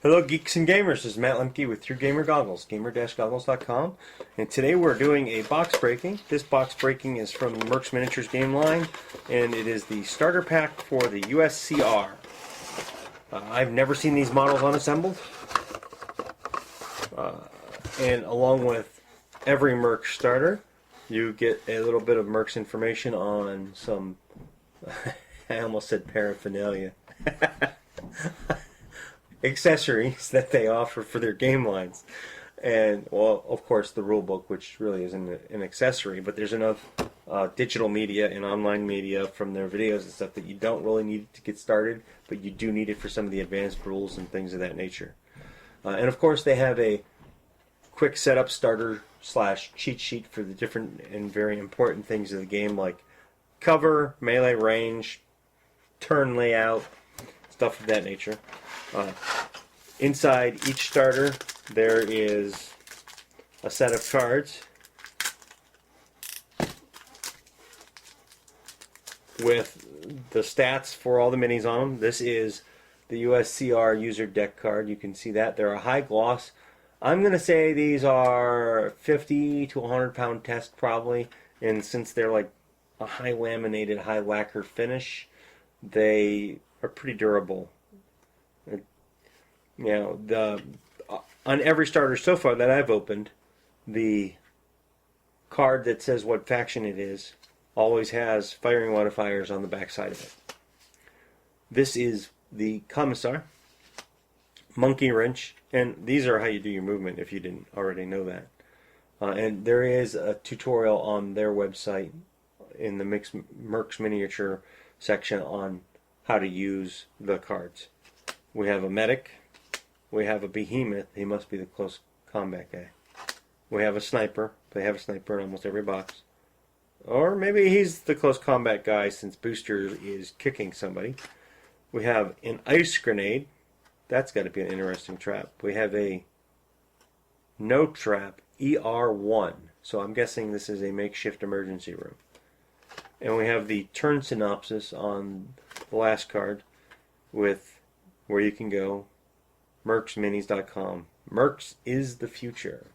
Hello geeks and gamers, this is Matt Lemke with True Gamer Goggles, gamer-goggles.com, and today we're doing a box breaking. This box breaking is from the MERCS Miniatures game line, and it is the starter pack for the USCR. I've never seen these models unassembled, and along with every MERCS starter, you get a little bit of MERCS information on some, I almost said paraphernalia, accessories that they offer for their game lines. And, well, of course, the rule book, which really isn't an accessory, but there's enough digital media and online media from their videos and stuff that you don't really need to get started, but you do need it for some of the advanced rules and things of that nature. And, of course, they have a quick setup starter / cheat sheet for the different and very important things of the game, like cover, melee range, turn layout, stuff of that nature. Inside each starter there is a set of cards with the stats for all the minis on them. This is the USCR user deck card. You can see that. They're a high gloss. I'm going to say these are 50 to 100 pound test probably, and since they're like a high laminated, high lacquer finish, they are pretty durable. You know, on every starter so far that I've opened, the card that says what faction it is always has firing modifiers on the back side of it. This is the Commissar, Monkey Wrench, and these are how you do your movement if you didn't already know that. And there is a tutorial on their website in the MERCS Miniature section on how to use the cards. We have a Medic. We have a Behemoth. He must be the close combat guy. We have a Sniper. They have a Sniper in almost every box. Or maybe he's the close combat guy since Booster is kicking somebody. We have an Ice Grenade. That's got to be an interesting trap. We have a No Trap ER1. So I'm guessing this is a makeshift emergency room. And we have the turn synopsis on the last card with where you can go. MERCSminis.com. MERCS is the future.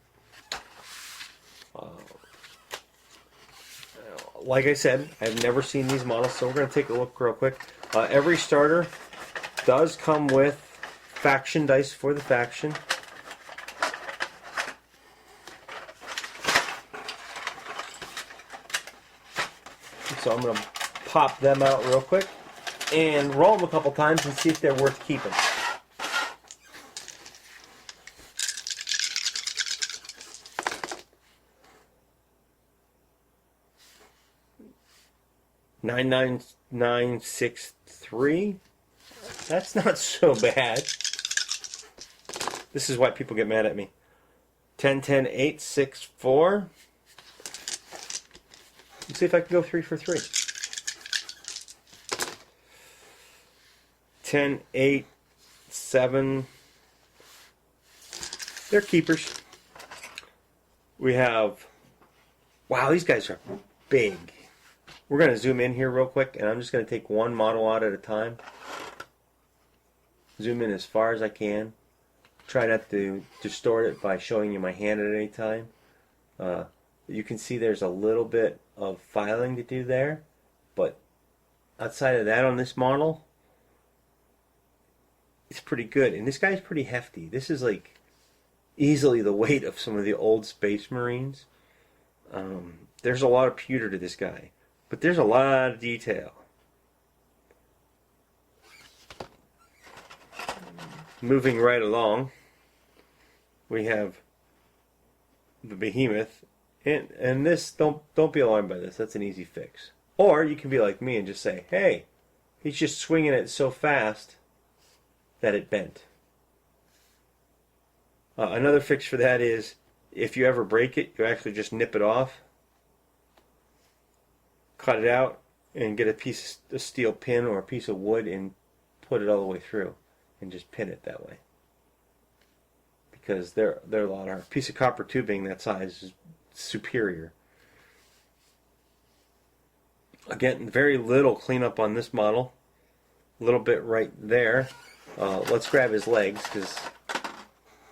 Like I said, I've never seen these models, so we're going to take a look real quick. Every starter does come with faction dice for the faction. So I'm going to pop them out real quick and roll them a couple times and see if they're worth keeping. $99963. That's not so bad. This is why people get mad at me. 10-10-8-6-4. Let's see if I can go 3 for 3. 10-8-7. They're keepers. We have, wow, these guys are big. We're going to zoom in here real quick, and I'm just going to take one model out at a time. Zoom in as far as I can. Try not to distort it by showing you my hand at any time. You can see there's a little bit of filing to do there, but outside of that on this model, it's pretty good. And this guy's pretty hefty. This is like easily the weight of some of the old Space Marines. There's a lot of pewter to this guy. But there's a lot of detail. Moving right along, we have the Behemoth, and this don't be alarmed by this. That's an easy fix. Or you can be like me and just say, "Hey, he's just swinging it so fast that it bent." Another fix for that is if you ever break it, you actually just nip it off. Cut it out and get a piece of steel pin or a piece of wood and put it all the way through and just pin it that way, because they're a lot harder. A piece of copper tubing that size is superior. Again, very little cleanup on this model. A little bit right there. Let's grab his legs because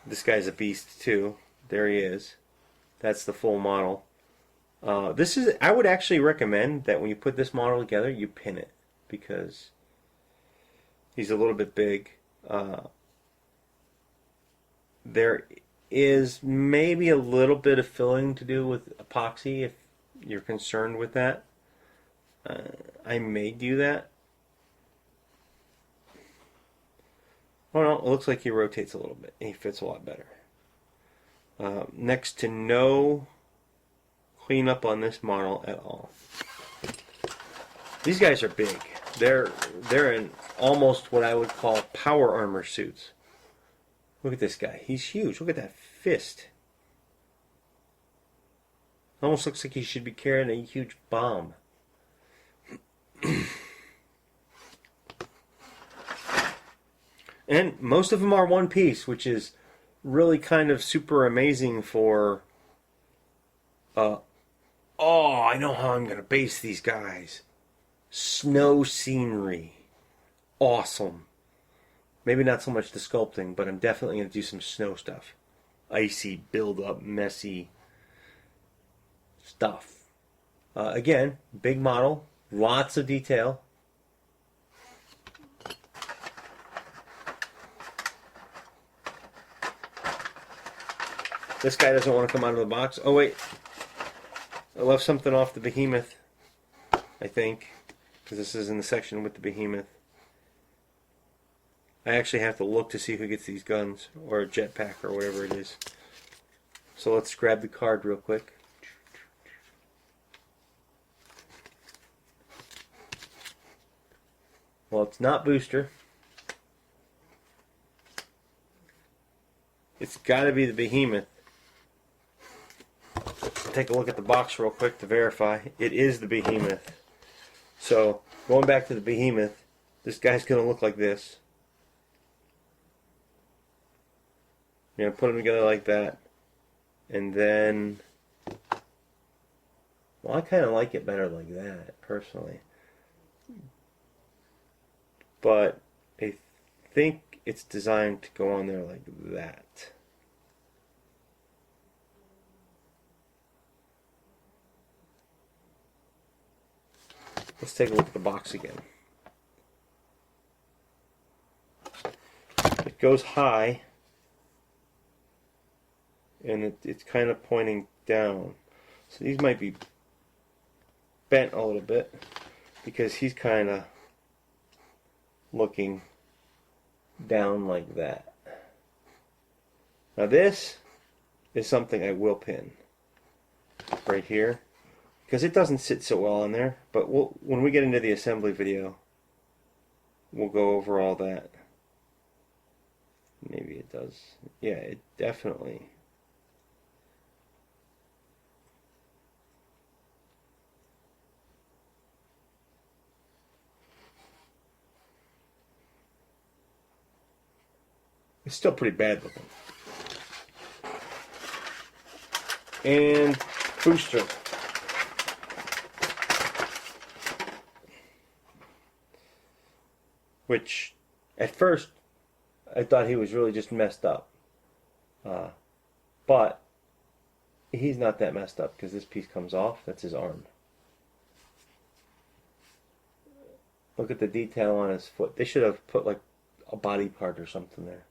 This guy's a beast too. There he is. That's the full model. This is. I would actually recommend that when you put this model together, you pin it because he's a little bit big. There is maybe a little bit of filling to do with epoxy if you're concerned with that. I may do that. Oh no, it looks like he rotates a little bit. He fits a lot better. Next to no cleanup on this model at all. These guys are big. They're in almost what I would call power armor suits. Look at this guy. He's huge. Look at that fist. Almost looks like he should be carrying a huge bomb. And most of them are one piece, which is really kind of super amazing for oh, I know how I'm going to base these guys. Snow scenery. Awesome. Maybe not so much the sculpting, but I'm definitely going to do some snow stuff. Icy, build-up, messy stuff. Again, big model, lots of detail. This guy doesn't want to come out of the box. Oh wait, I left something off the behemoth, I think, because this is in the section with the behemoth. I actually have to look to see who gets these guns, or a jetpack, or whatever it is. So let's grab the card real quick. Well, it's not booster. It's got to be the behemoth. Take a look at the box real quick to verify. It is the behemoth. So, going back to the behemoth, this guy's going to look like this. You're going to put them together like that. And then, well, I kind of like it better like that, personally. But I think it's designed to go on there like that. Let's take a look at the box again. It goes high, and it's kind of pointing down. So these might be bent a little bit because he's kind of looking down like that. Now this is something I will pin right here, because it doesn't sit so well in there, but when we get into the assembly video, we'll go over all that. Maybe it does. Yeah, it definitely. It's still pretty bad looking. And booster. Which, at first, I thought he was really just messed up. But he's not that messed up because this piece comes off. That's his arm. Look at the detail on his foot. They should have put like a body part or something there.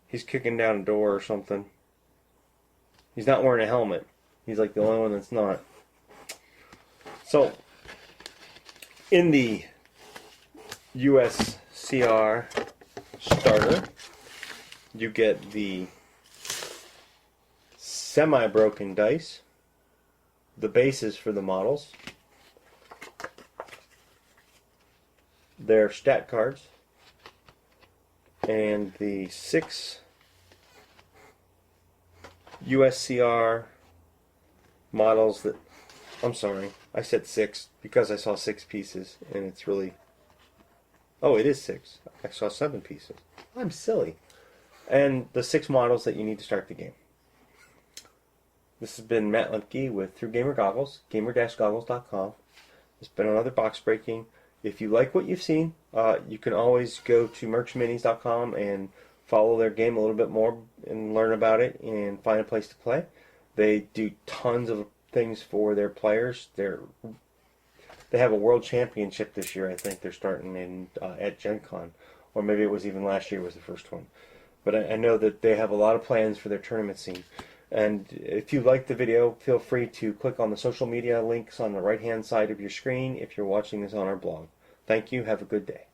He's kicking down a door or something. He's not wearing a helmet. He's like the only one that's not. So, in the USCR Starter, you get the semi-broken dice, the bases for the models, their stat cards, and the 6 USCR models that, I'm sorry, I said 6 because I saw 6 pieces and it's really, oh, it is 6. I saw 7 pieces. I'm silly. And the 6 models that you need to start the game. This has been Matt Lemke with Through Gamer Goggles, gamer-goggles.com. It's been another box breaking. If you like what you've seen, you can always go to mercsminis.com and follow their game a little bit more and learn about it and find a place to play. They do tons of things for their players. They have a world championship this year. I think they're starting in at Gen Con, or maybe it was even last year was the first one. But I know that they have a lot of plans for their tournament scene. And if you like the video, feel free to click on the social media links on the right-hand side of your screen if you're watching this on our blog. Thank you. Have a good day.